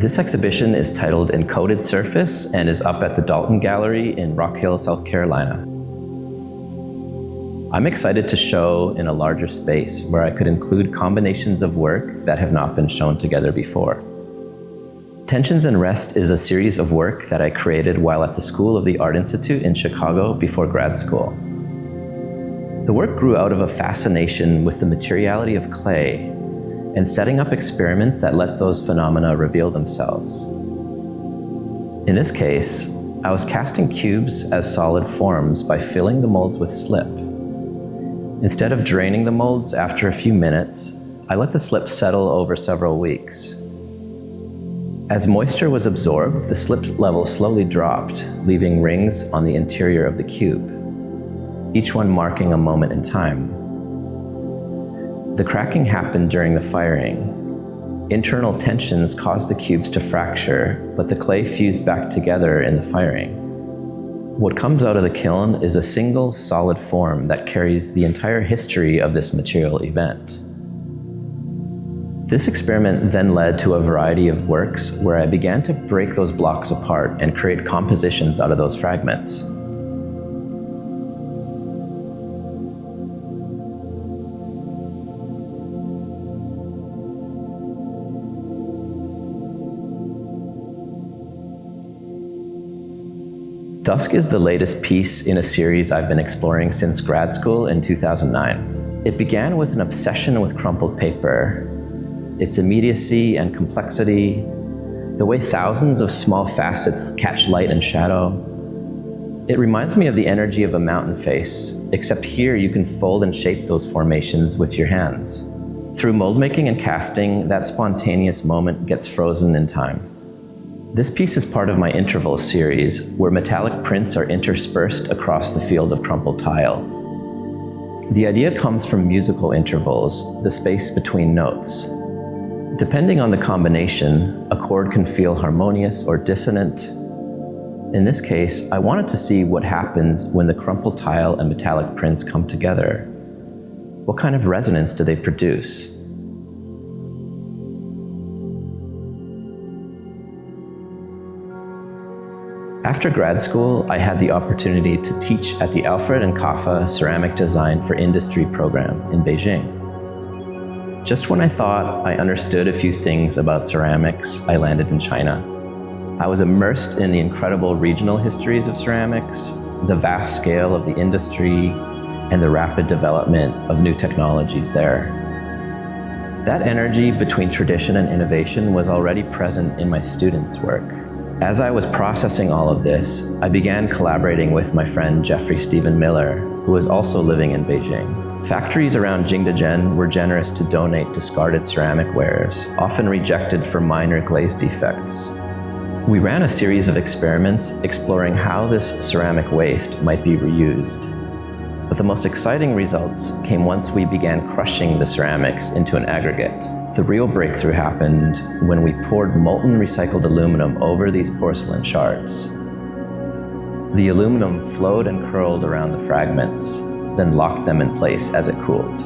This exhibition is titled Encoded Surface and is up at the Dalton Gallery in Rock Hill, South Carolina. I'm excited to show in a larger space where I could include combinations of work that have not been shown together before. Tensions and Rest is a series of work that I created while at the School of the Art Institute in Chicago before grad school. The work grew out of a fascination with the materiality of clay and setting up experiments that let those phenomena reveal themselves. In this case, I was casting cubes as solid forms by filling the molds with slip. Instead of draining the molds after a few minutes, I let the slip settle over several weeks. As moisture was absorbed, the slip level slowly dropped, leaving rings on the interior of the cube, each one marking a moment in time. The cracking happened during the firing. Internal tensions caused the cubes to fracture, but the clay fused back together in the firing. What comes out of the kiln is a single solid form that carries the entire history of this material event. This experiment then led to a variety of works where I began to break those blocks apart and create compositions out of those fragments. Dusk is the latest piece in a series I've been exploring since grad school in 2009. It began with an obsession with crumpled paper, its immediacy and complexity, the way thousands of small facets catch light and shadow. It reminds me of the energy of a mountain face, except here you can fold and shape those formations with your hands. Through mold making and casting, that spontaneous moment gets frozen in time. This piece is part of my interval series, where metallic prints are interspersed across the field of crumpled tile. The idea comes from musical intervals, the space between notes. Depending on the combination, a chord can feel harmonious or dissonant. In this case, I wanted to see what happens when the crumpled tile and metallic prints come together. What kind of resonance do they produce? After grad school, I had the opportunity to teach at the Alfred and Kaffa Ceramic Design for Industry program in Beijing. Just when I thought I understood a few things about ceramics, I landed in China. I was immersed in the incredible regional histories of ceramics, the vast scale of the industry, and the rapid development of new technologies there. That energy between tradition and innovation was already present in my students' work. As I was processing all of this, I began collaborating with my friend Jeffrey Stephen Miller, who was also living in Beijing. Factories around Jingdezhen were generous to donate discarded ceramic wares, often rejected for minor glaze defects. We ran a series of experiments exploring how this ceramic waste might be reused. But the most exciting results came once we began crushing the ceramics into an aggregate. The real breakthrough happened when we poured molten recycled aluminum over these porcelain shards. The aluminum flowed and curled around the fragments, then locked them in place as it cooled.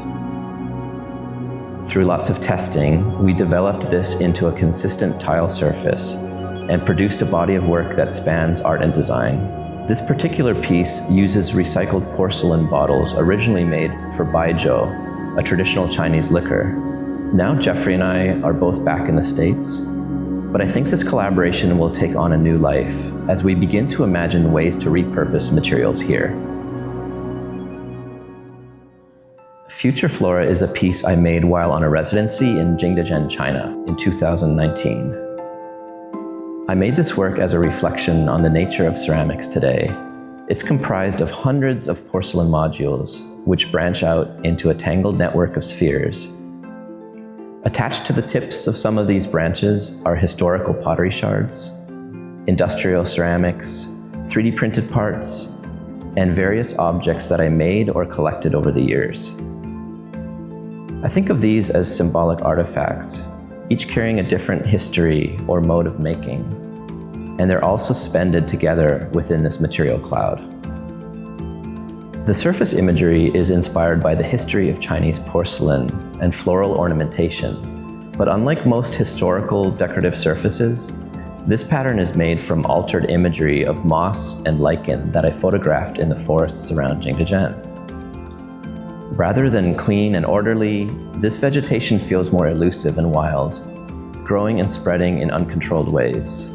Through lots of testing, we developed this into a consistent tile surface and produced a body of work that spans art and design. This particular piece uses recycled porcelain bottles originally made for baijiu, a traditional Chinese liquor. Now Jeffrey and I are both back in the States, but I think this collaboration will take on a new life as we begin to imagine ways to repurpose materials here. Future Flora is a piece I made while on a residency in Jingdezhen, China in 2019. I made this work as a reflection on the nature of ceramics today. It's comprised of hundreds of porcelain modules, which branch out into a tangled network of spheres. Attached to the tips of some of these branches are historical pottery shards, industrial ceramics, 3D printed parts, and various objects that I made or collected over the years. I think of these as symbolic artifacts, each carrying a different history or mode of making, and they're all suspended together within this material cloud. The surface imagery is inspired by the history of Chinese porcelain and floral ornamentation, But unlike most historical decorative surfaces, this pattern is made from altered imagery of moss and lichen that I photographed in the forests around Jingdezhen. Rather than clean and orderly, this vegetation feels more elusive and wild, growing and spreading in uncontrolled ways.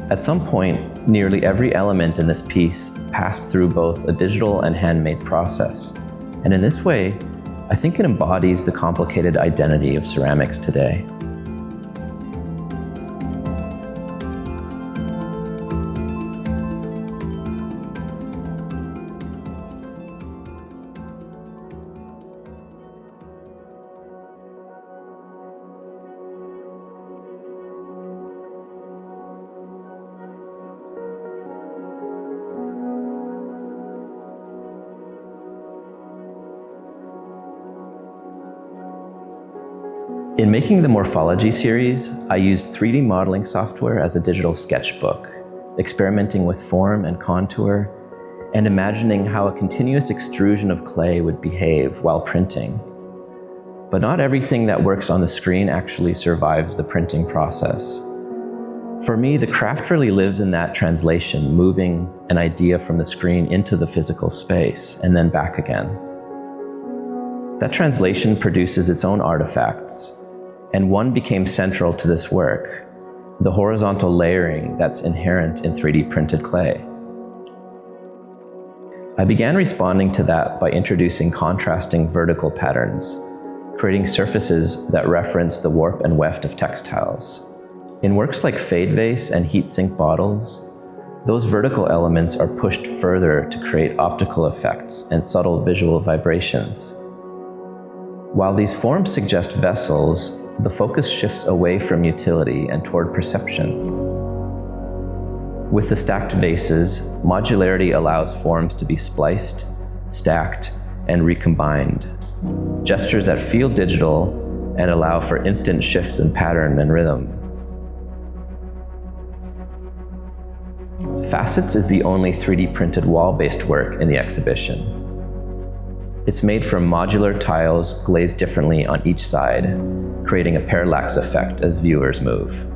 At some point, nearly every element in this piece passed through both a digital and handmade process. And in this way, I think it embodies the complicated identity of ceramics today. In making the Morphology Series, I used 3D modeling software as a digital sketchbook, experimenting with form and contour, and imagining how a continuous extrusion of clay would behave while printing. But not everything that works on the screen actually survives the printing process. For me, the craft really lives in that translation, moving an idea from the screen into the physical space, and then back again. That translation produces its own artifacts, and one became central to this work, the horizontal layering that's inherent in 3D printed clay. I began responding to that by introducing contrasting vertical patterns, creating surfaces that reference the warp and weft of textiles. In works like fade vase and heat sink bottles, those vertical elements are pushed further to create optical effects and subtle visual vibrations. While these forms suggest vessels, the focus shifts away from utility and toward perception. With the stacked vases, modularity allows forms to be spliced, stacked, and recombined. Gestures that feel digital and allow for instant shifts in pattern and rhythm. Facets is the only 3D printed wall-based work in the exhibition. It's made from modular tiles glazed differently on each side, creating a parallax effect as viewers move.